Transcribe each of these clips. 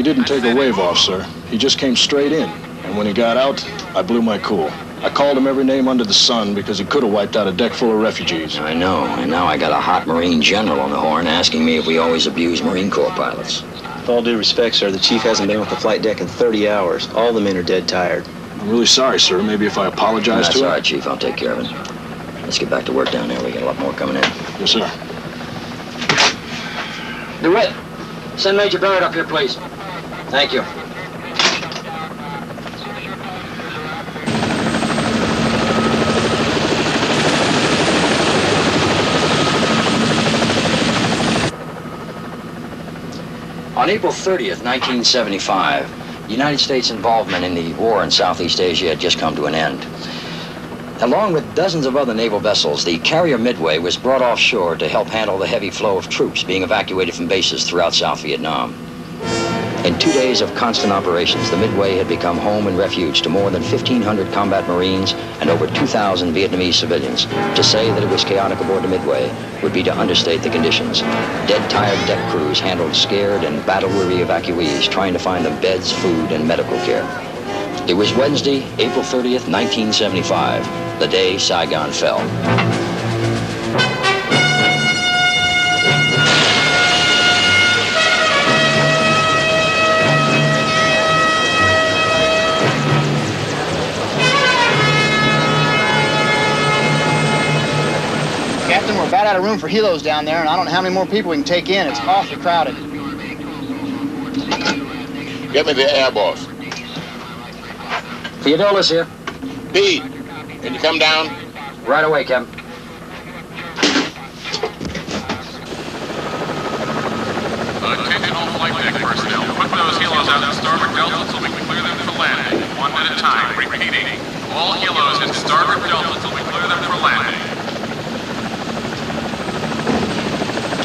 He didn't take a wave off, sir. He just came straight in. And when he got out, I blew my cool. I called him every name under the sun because he could have wiped out a deck full of refugees. I know, and now I got a hot Marine general on the horn asking me if we always abuse Marine Corps pilots. With all due respect, sir, the chief hasn't been off the flight deck in 30 hours. All the men are dead tired. I'm really sorry, sir. Maybe if I apologize to him. That's all right, Chief. I'll take care of it. Let's get back to work down there. We got a lot more coming in. Yes, sir. DeWitt, send Major Barrett up here, please. Thank you. On April 30th, 1975, the United States involvement in the war in Southeast Asia had just come to an end. Along with dozens of other naval vessels, the carrier MidWay was brought offshore to help handle the heavy flow of troops being evacuated from bases throughout South Vietnam. In 2 days of constant operations, the MidWay had become home and refuge to more than 1,500 combat Marines and over 2,000 Vietnamese civilians. To say that it was chaotic aboard the MidWay would be to understate the conditions. Dead, tired deck crews handled scared and battle-weary evacuees, trying to find them beds, food, and medical care. It was Wednesday, April 30th, 1975, the day Saigon fell. Captain, we're about out of room for helos down there, and I don't know how many more people we can take in. It's awfully crowded. Get me the air boss. Theodola's here. Pete, can you come down? Right away, Captain. Attention all flight deck personnel. Put those helos out in starboard delta so we can clear them for landing. One at a time. Repeating. All helos in starboard delta till we clear them for landing.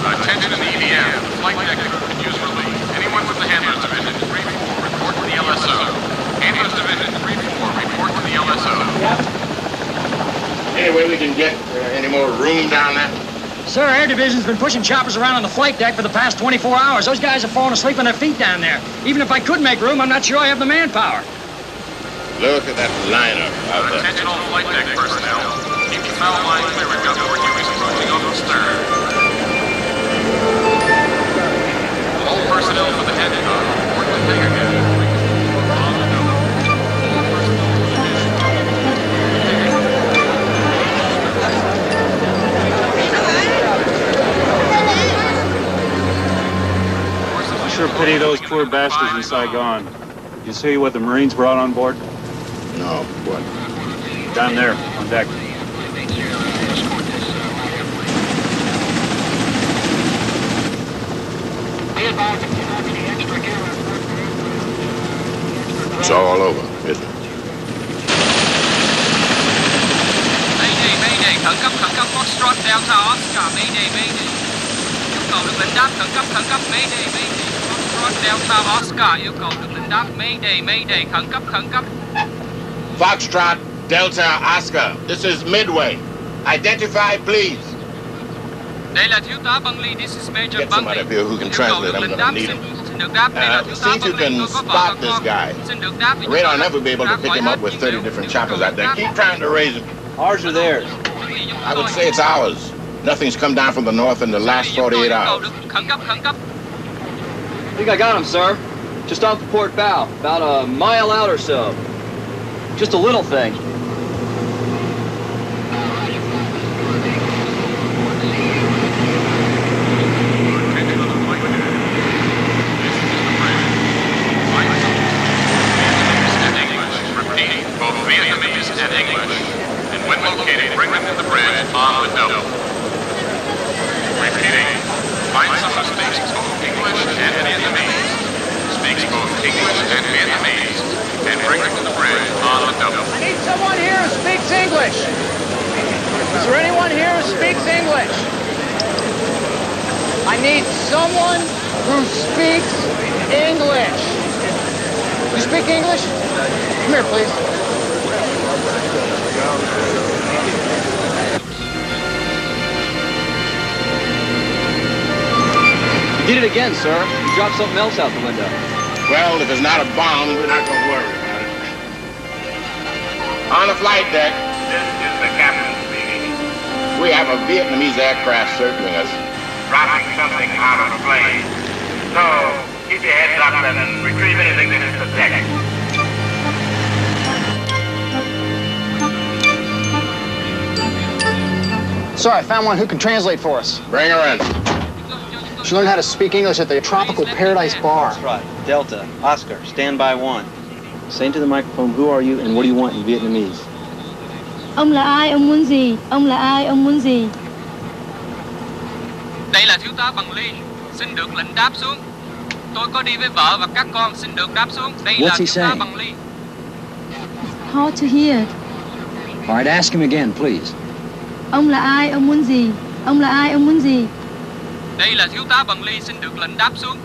Attention to the EDM. The flight deck crew can use relief. Anyone from the Handlers Division 3-4, report to the LSO. Handlers Division 3-4, report to the LSO. Any way we can get any more room down there? Sir, Air Division's been pushing choppers around on the flight deck for the past 24 hours. Those guys are falling asleep on their feet down there. Even if I could make room, I'm not sure I have the manpower. Look at that lineup out there. Attention all flight deck personnel. Keep the foul line clear. We've got more Hueys approaching over the stern. All personnel for the headstone. Report to hangar deck. Sure pity those poor bastards in Saigon. Did you see what the Marines brought on board? No, what? Down there, on deck. It's all over, isn't it? Mayday, Mayday, khẩn cấp, Foxtrot, Delta, Oscar, Mayday, Mayday. Yêu cầu được lính đáp khẩn cấp, Mayday, Mayday. Foxtrot, Delta, Oscar, yêu cầu được lính đáp, Mayday, Mayday, khẩn cấp. Foxtrot, Delta, Oscar. This is MidWay. Identify, please. Đây là thiếu tá Bungley, this is Major Get somebody Bungley. up here who can translate. I'm gonna need him. Xin được đáp, đây là thiếu tá See if you Bungley, can tôi có vợ spot và this con. guy. Xin được đáp, The radar never be able to pick him up with 30 different choppers out there. Keep trying to raise him. Ours or theirs? I would say it's ours. Nothing's come down from the north in the last 48 hours. Khẩn cấp. I think I got him, sir. Just off the port bow, about a mile out or so. Just a little thing. Is there anyone here who speaks English? I need someone who speaks English. You speak English? Come here, please. You did it again, sir. You dropped something else out the window. Well, if it's not a bomb, we're not going to worry about it. On the flight deck. This is the captain speaking. We have a Vietnamese aircraft circling us. Dropping something out of the plane. So, keep your heads up and retrieve anything that hits the deck. Sir, I found one who can translate for us. Bring her in. She learned how to speak English at the Tropical Paradise Bar. That's right. Delta. Oscar. Stand by 1. Say into the microphone, who are you and what do you want in Vietnamese? Ông là ai, ông muốn gì? Ông là ai, ông muốn gì? Đây là thiếu tá Bằng Ly. Xin được lệnh đáp xuống. Tôi có đi với vợ và các con. Xin được đáp xuống. Đây là thiếu tá Bằng Ly. Hard to hear. All right, ask him again, please. Ông là ai, ông muốn gì? Ông là ai, ông muốn gì? Đây là thiếu tá Bằng Ly. Xin được lệnh đáp xuống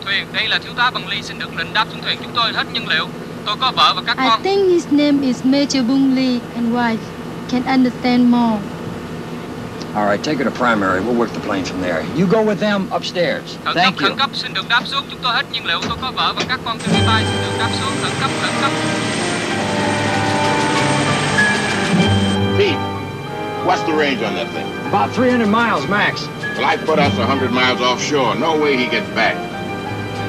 thuyền. Đây là thiếu tá Bằng Ly. Xin được lệnh đáp xuống thuyền. Chúng tôi hết nhiên liệu. Tôi có vợ và các con. I think his name is Major Bung Lee and wife. Can understand more. All right, take her to primary. We'll work the plane from there. You go with them upstairs. Thank you. Khẩn cấp, xin được đáp xuống. Chúng tôi hết nhiên liệu. Tôi có vợ và các con trên máy bay. Xin được đáp xuống. Khẩn cấp, khẩn cấp. Pete, what's the range on that thing? About 300 miles max. Well, I put us 100 miles offshore. No way he gets back.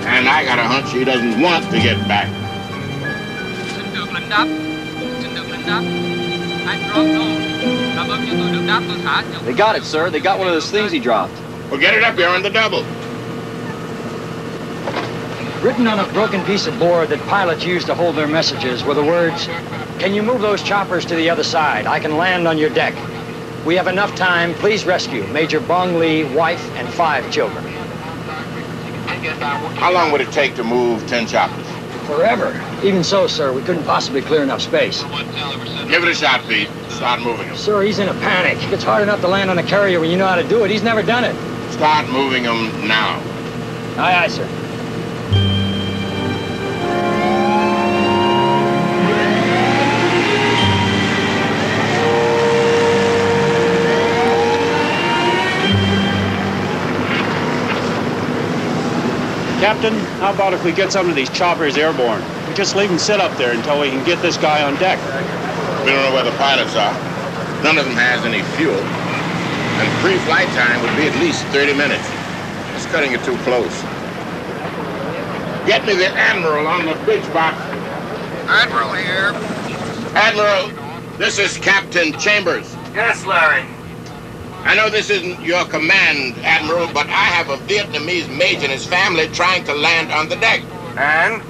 And I got a hunch he doesn't want to get back. Xin được lệnh đáp. Xin được lệnh đáp. I don't know. Cảm ơn cho tôi được đáp. Tôi thả. They got it, sir. They got one of those things he dropped. Well, get it up here on the double. Written on a broken piece of board that pilots use to hold their messages were the words, "Can you move those choppers to the other side? I can land on your deck. We have enough time. Please rescue Major Bong Lee, wife, and 5 children." How long would it take to move 10 choppers? Forever. Even so, sir, we couldn't possibly clear enough space. Give it a shot, Pete. Start moving them. Sir, he's in a panic. It's hard enough to land on a carrier when you know how to do it. He's never done it. Start moving them now. Aye, aye, sir. Captain, how about if we get some of these choppers airborne? We just leave them sit up there until we can get this guy on deck. We don't know where the pilots are. None of them has any fuel. And pre-flight time would be at least 30 minutes. It's cutting it too close. Get me the Admiral on the bridge box. Admiral here. Admiral, this is Captain Chambers. Yes, Larry. I know this isn't your command, Admiral, but I have a Vietnamese mate and his family trying to land on the deck. And?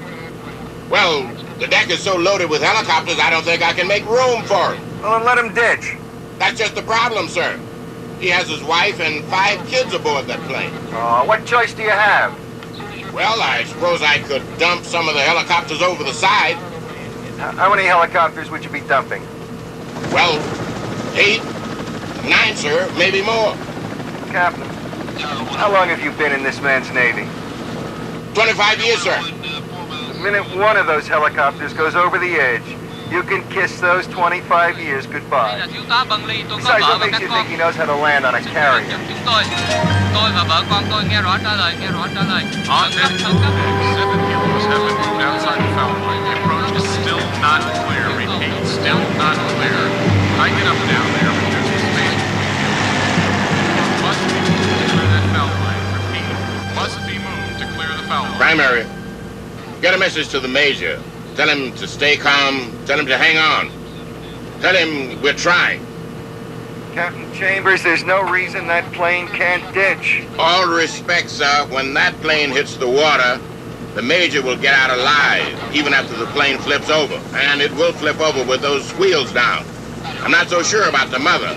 Well, the deck is so loaded with helicopters, I don't think I can make room for him. Well, then let him ditch. That's just the problem, sir. He has his wife and 5 kids aboard that plane. What choice do you have? Well, I suppose I could dump some of the helicopters over the side. How many helicopters would you be dumping? Well, 8, 9, sir, maybe more. Captain, how long have you been in this man's Navy? 25 years, sir. The minute one of those helicopters goes over the edge, you can kiss those 25 years goodbye. Besides, what makes you think he knows how to land on a carrier? Tôi và vợ con tôi nghe rõ trả lời, nghe rõ trả lời. On deck, 7 kilos have been moved outside the foul line. The approach is still not clear. Repeat, still not clear. Tighten it up down there. Reduce the speed. Must be moved to clear that foul line. Repeat, must be moved to clear the foul line. Primary, get a message to the Major. Tell him to stay calm. Tell him to hang on. Tell him we're trying. Captain Chambers, there's no reason that plane can't ditch. All respect, sir. When that plane hits the water, the Major will get out alive, even after the plane flips over. And it will flip over with those wheels down. I'm not so sure about the mother.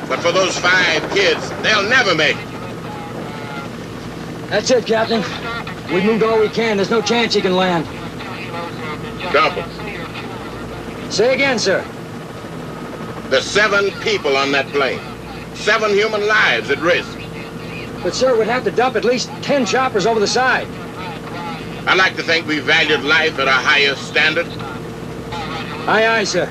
But for those 5 kids, they'll never make it. That's it, Captain. We've moved all we can. There's no chance he can land. Dump him. Say again, sir. There's 7 people on that plane. 7 human lives at risk. But, sir, we'd have to dump at least 10 choppers over the side. I like to think we valued life at a higher standard. Aye, aye, sir.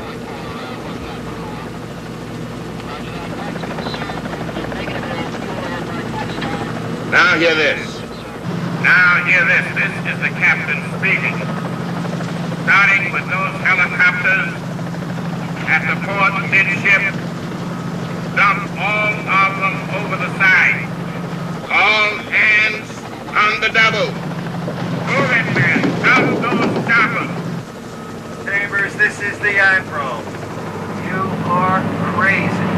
Now hear this. Now hear this. This is the captain speaking. Starting with those helicopters at the port midship, dump all of them over the side. All hands on the double. Move it, men. Dump those choppers. Chambers, this is the Admiral. You are crazy.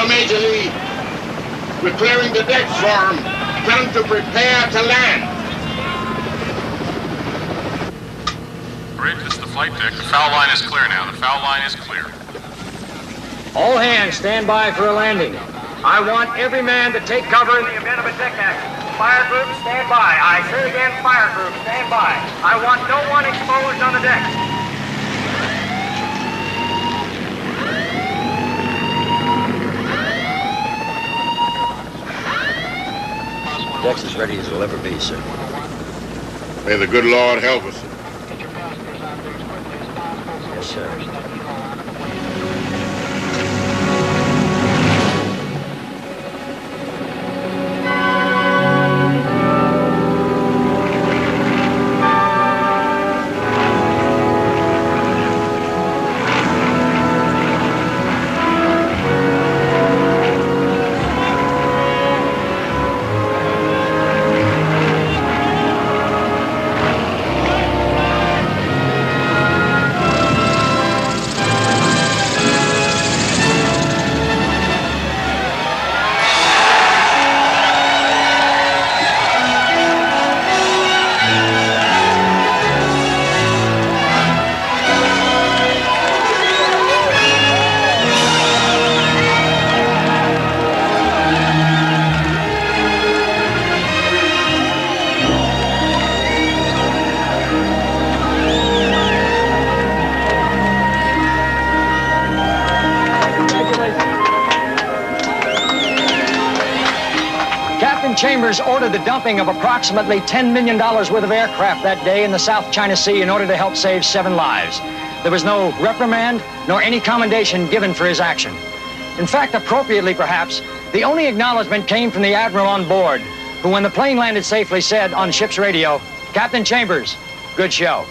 Major Lee, we're clearing the decks for him. Tell him to prepare to land. Bridge, this is the flight deck. The foul line is clear now. The foul line is clear. All hands stand by for a landing. I want every man to take cover in the event of a deck accident. Fire group, stand by. I say again, fire group, stand by. I want no one exposed on the deck. Deck's as ready as it'll ever be, sir. May the good Lord help us. Yes, sir. Chambers ordered the dumping of approximately $10 million worth of aircraft that day in the South China Sea in order to help save 7 lives. There was no reprimand nor any commendation given for his action. In fact, appropriately perhaps, the only acknowledgement came from the Admiral on board, who when the plane landed safely said on ship's radio, "Captain Chambers, good show."